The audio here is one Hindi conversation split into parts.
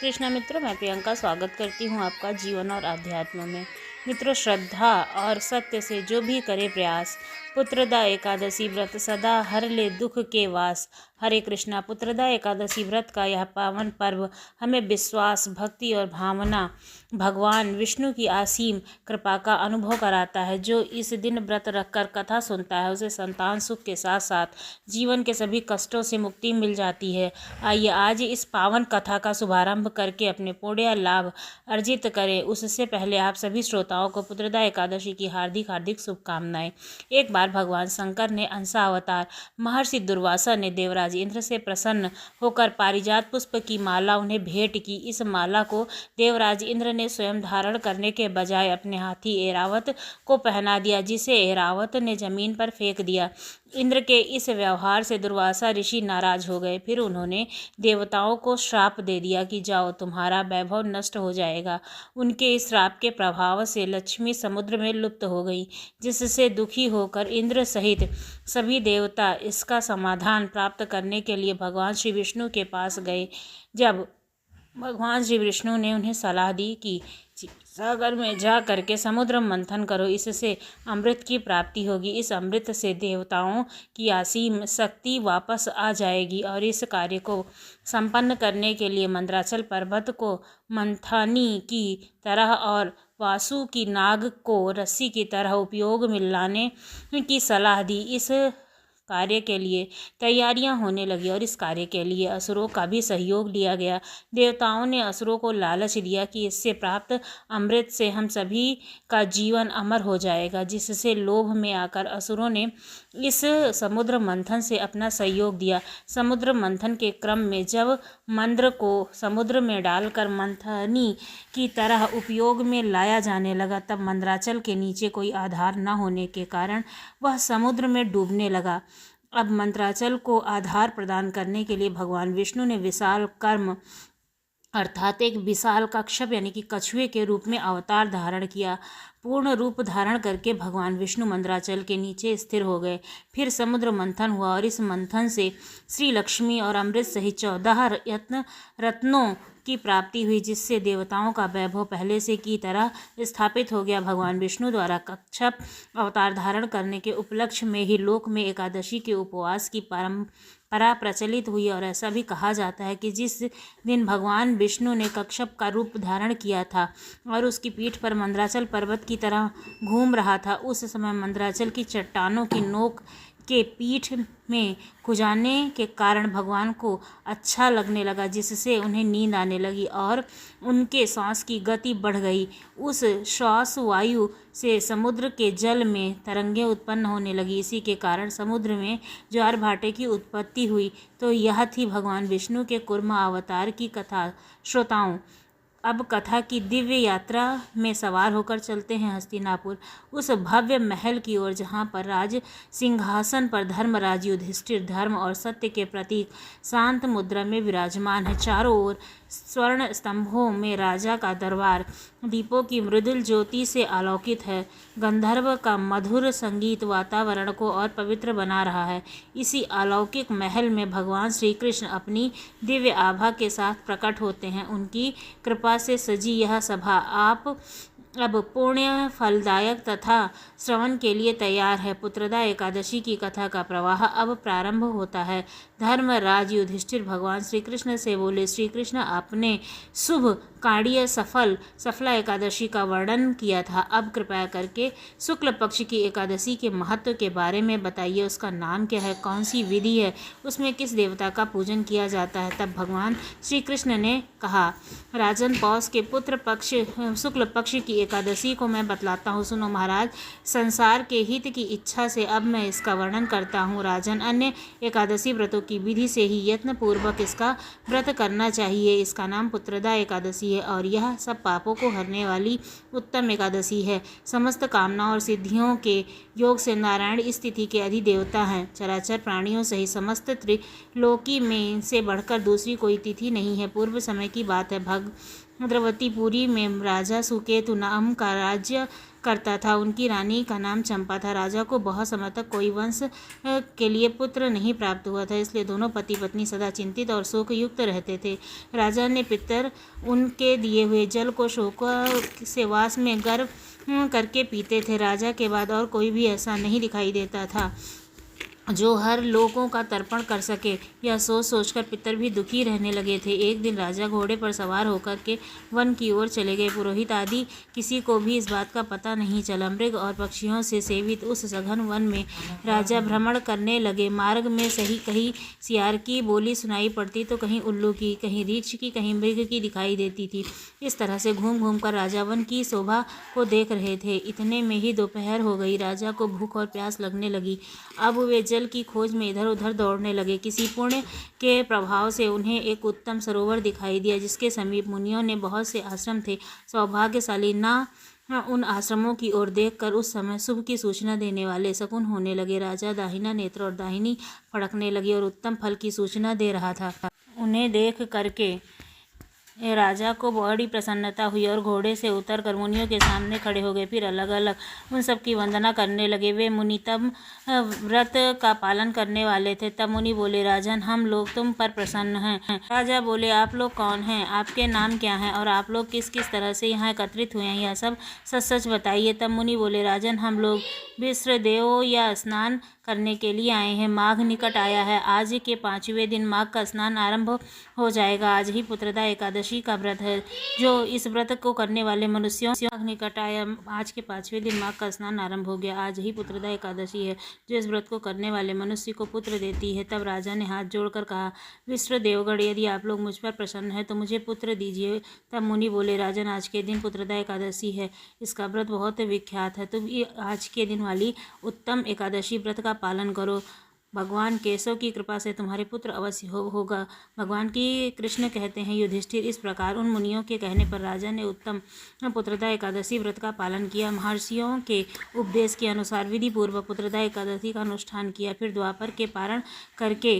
कृष्णा मित्रों, मैं प्रियंका स्वागत करती हूँ आपका जीवन और आध्यात्म में। मित्रों, श्रद्धा और सत्य से जो भी करे प्रयास, पुत्रदा एकादशी व्रत सदा हर ले दुख के वास। हरे कृष्णा। पुत्रदा एकादशी व्रत का यह पावन पर्व हमें विश्वास, भक्ति और भावना भगवान विष्णु की असीम कृपा का अनुभव कराता है। जो इस दिन व्रत रखकर कथा सुनता है, उसे संतान सुख के साथ साथ जीवन के सभी कष्टों से मुक्ति मिल जाती है। आइए आज इस पावन कथा का शुभारंभ करके अपने पुण्य लाभ अर्जित करें। उससे पहले आप सभी श्रोताओं को पुत्रदा एकादशी की हार्दिक हार्दिक शुभकामनाएं। एक बार भगवान शंकर ने अंशा अवतार महर्षि दुर्वासा ने देवराज इंद्र से प्रसन्न होकर पारिजात पुष्प की माला उन्हें भेंट की। इस माला को देवराज इंद्र ने स्वयं धारण करने के बजाय अपने हाथी ऐरावत को पहना दिया, जिसे ऐरावत ने जमीन पर फेंक दिया। इंद्र के इस व्यवहार से दुर्वासा ऋषि नाराज हो गए। फिर उन्होंने देवताओं को श्राप दे दिया कि जाओ, तुम्हारा वैभव नष्ट हो जाएगा। उनके इस श्राप के प्रभाव से लक्ष्मी समुद्र में लुप्त हो गई, जिससे दुखी होकर इंद्र सहित सभी देवता इसका समाधान प्राप्त करने के लिए भगवान श्री विष्णु के पास गए। जब भगवान श्री विष्णु ने उन्हें सलाह दी कि सागर में जा करके समुद्र मंथन करो, इससे अमृत की प्राप्ति होगी। इस अमृत से देवताओं की असीम शक्ति वापस आ जाएगी और इस कार्य को संपन्न करने के लिए मंदराचल पर्वत को मंथानी की तरह और वासु की नाग को रस्सी की तरह उपयोग में लाने की सलाह दी। इस कार्य के लिए तैयारियां होने लगी और इस कार्य के लिए असुरों का भी सहयोग लिया गया। देवताओं ने असुरों को लालच दिया कि इससे प्राप्त अमृत से हम सभी का जीवन अमर हो जाएगा, जिससे लोभ में आकर असुरों ने इस समुद्र मंथन से अपना सहयोग दिया। समुद्र मंथन के क्रम में जब मंद्र को समुद्र में डालकर मंथनी की तरह उपयोग में लाया जाने लगा, तब मंदराचल के नीचे कोई आधार न होने के कारण वह समुद्र में डूबने लगा। अब मंदराचल को आधार प्रदान करने के लिए भगवान विष्णु ने विशाल कर्म अर्थात एक विशाल कच्छप यानी कि कछुए के रूप में अवतार धारण किया। पूर्ण रूप धारण करके भगवान विष्णु मंदराचल के नीचे स्थिर हो गए। फिर समुद्र मंथन हुआ और इस मंथन से श्री लक्ष्मी और अमृत सहित 14 रत्नों की प्राप्ति हुई, जिससे देवताओं का वैभव पहले से की तरह स्थापित हो गया। भगवान विष्णु द्वारा कच्छप अवतार धारण करने के उपलक्ष्य में ही लोक में एकादशी के उपवास की परंपरा प्रचलित हुई और ऐसा भी कहा जाता है कि जिस दिन भगवान विष्णु ने कच्छप का रूप धारण किया था और उसकी पीठ पर मंदराचल पर्वत की तरह घूम रहा था, उस समय मंदराचल की चट्टानों की नोक के पीठ में खुजाने के कारण भगवान को अच्छा लगने लगा, जिससे उन्हें नींद आने लगी और उनके सांस की गति बढ़ गई। उस श्वास वायु से समुद्र के जल में तरंगें उत्पन्न होने लगी। इसी के कारण समुद्र में ज्वार भाटे की उत्पत्ति हुई। तो यह थी भगवान विष्णु के कूर्म अवतार की कथा। श्रोताओं, अब कथा की दिव्य यात्रा में सवार होकर चलते हैं हस्तिनापुर, उस भव्य महल की ओर जहाँ पर राज सिंहासन पर धर्मराज युधिष्ठिर धर्म और सत्य के प्रतीक शांत मुद्रा में विराजमान है। चारों ओर स्वर्ण स्तंभों में राजा का दरबार दीपों की मृदुल ज्योति से आलोकित है। गंधर्व का मधुर संगीत वातावरण को और पवित्र बना रहा है। इसी अलौकिक महल में भगवान श्री कृष्ण अपनी दिव्य आभा के साथ प्रकट होते हैं। उनकी कृपा से सजी यह सभा आप अब पुण्य फलदायक तथा श्रवण के लिए तैयार है। पुत्रदा एकादशी की कथा का प्रवाह अब प्रारंभ होता है। धर्मराज युधिष्ठिर भगवान श्री कृष्ण से बोले, श्री कृष्ण आपने शुभ कार्य सफला एकादशी का वर्णन किया था। अब कृपया करके शुक्ल पक्ष की एकादशी के महत्व के बारे में बताइए। उसका नाम क्या है, कौन सी विधि है, उसमें किस देवता का पूजन किया जाता है। तब भगवान श्री कृष्ण ने कहा, राजन, पौष के पुत्र पक्ष शुक्ल पक्ष की एकादशी को मैं बतलाता हूँ। सुनो महाराज, संसार के हित की इच्छा से अब मैं इसका वर्णन करता हूँ। राजन, अन्य एकादशी व्रतों की विधि से ही यत्न पूर्वक इसका व्रत करना चाहिए। इसका नाम पुत्रदा एकादशी है और यह सब पापों को हरने वाली उत्तम एकादशी है। समस्त कामनाओं और सिद्धियों के योग से नारायण इस तिथि के अधिदेवता हैं। चराचर प्राणियों सहित समस्त त्रिलोकी में इनसे बढ़कर दूसरी कोई तिथि नहीं है। पूर्व समय की बात है, द्रवतीपुरी में राजा सुकेतु नाम का राज्य करता था। उनकी रानी का नाम चंपा था। राजा को बहुत समय तक कोई वंश के लिए पुत्र नहीं प्राप्त हुआ था, इसलिए दोनों पति पत्नी सदा चिंतित और शोक युक्त रहते थे। राजा ने पितर उनके दिए हुए जल को शोक से वास में गर्व करके पीते थे। राजा के बाद और कोई भी ऐसा नहीं दिखाई देता था जो हर लोगों का तर्पण कर सके। यह सोच सोचकर पितर भी दुखी रहने लगे थे। एक दिन राजा घोड़े पर सवार होकर के वन की ओर चले गए। पुरोहित आदि किसी को भी इस बात का पता नहीं चला। मृग और पक्षियों से सेवित उस सघन वन में राजा भ्रमण करने लगे। मार्ग में सही कहीं सियार की बोली सुनाई पड़ती तो कहीं उल्लू की, कहीं रीछ की, कहीं मृग की दिखाई देती थी। इस तरह से घूम घूम कर राजा वन की शोभा को देख रहे थे। इतने में ही दोपहर हो गई। राजा को भूख और प्यास लगने लगी। अब वे जल की खोज में इधर उधर दौड़ने लगे। किसी पुण्य के प्रभाव से उन्हें एक उत्तम सरोवर दिखाई दिया, जिसके समीप मुनियों ने बहुत से आश्रम थे। सौभाग्यशाली ना उन आश्रमों की ओर देखकर उस समय शुभ की सूचना देने वाले शकुन होने लगे। राजा दाहिना नेत्र और दाहिनी फड़कने लगी और उत्तम फल की सूचना दे रहा था। उन्हें देख करके राजा को बड़ी प्रसन्नता हुई और घोड़े से उतरकर मुनियों के सामने खड़े हो गए। फिर अलग अलग उन सब की वंदना करने लगे। वे मुनि तब व्रत का पालन करने वाले थे। तब मुनि बोले, राजन, हम लोग तुम पर प्रसन्न हैं। राजा बोले, आप लोग कौन हैं, आपके नाम क्या हैं और आप लोग किस किस तरह से यहाँ एकत्रित हुए हैं, यह सब सच सच बताइए। तब मुनि बोले, राजन, हम लोग विश्रदेव या स्नान करने के लिए आए हैं। माघ निकट आया है। आज के 5वें दिन माघ का स्नान आरंभ हो जाएगा। आज ही पुत्रदा एकादशी का व्रत है, जो इस व्रत को करने वाले मनुष्यों माघ निकट आया। आज के 5वें दिन माघ का स्नान आरंभ हो गया। आज ही पुत्रदा एकादशी है, जो इस व्रत को करने वाले मनुष्य को पुत्र देती है। तब राजा ने हाथ जोड़कर कहा, विश्रदेवगण, यदि आप लोग मुझ पर प्रसन्न हैं तो मुझे पुत्र दीजिए। तब मुनि बोले, राजन, आज के दिन पुत्रदा एकादशी है। इसका व्रत बहुत विख्यात है। तुम आज के दिन वाली उत्तम एकादशी व्रत का पालन करो। भगवान केशव की कृपा से तुम्हारे पुत्र अवश्य होगा। भगवान की कृष्ण कहते हैं, युधिष्ठिर। इस प्रकार उन मुनियों के कहने पर राजा ने उत्तम पुत्रदा एकादशी व्रत का पालन किया। महर्षियों के उपदेश के अनुसार विधि पूर्वक पुत्रदा एकादशी का अनुष्ठान किया। फिर द्वापर के पारण करके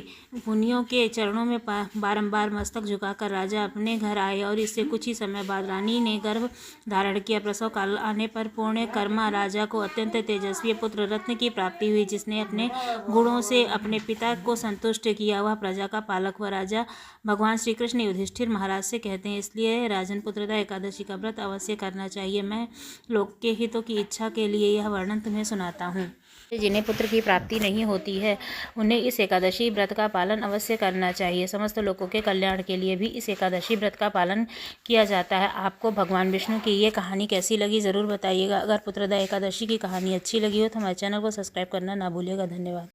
मुनियों के चरणों में बारंबार मस्तक झुकाकर राजा अपने घर आए और इससे कुछ ही समय बाद रानी ने गर्भ धारण किया। प्रसव काल आने पर पुण्य कर्मा राजा को अत्यंत तेजस्वी पुत्र रत्न की प्राप्ति हुई, जिसने अपने गुणों से अपने पिता को संतुष्ट किया। वह प्रजा का पालक हुआ। राजा भगवान श्री कृष्ण युधिष्ठिर महाराज से कहते हैं, इसलिए राजन, पुत्रदा एकादशी का व्रत अवश्य करना चाहिए। मैं लोक के हितों की इच्छा के लिए यह वर्णन तुम्हें सुनाता हूँ। जिन्हें पुत्र की प्राप्ति नहीं होती है, उन्हें इस एकादशी व्रत का पालन अवश्य करना चाहिए। समस्त लोगों के कल्याण के लिए भी इस एकादशी व्रत का पालन किया जाता है। आपको भगवान विष्णु की ये कहानी कैसी लगी, ज़रूर बताइएगा। अगर पुत्रदा एकादशी की कहानी अच्छी लगी हो तो हमारे चैनल को सब्सक्राइब करना ना भूलिएगा। धन्यवाद।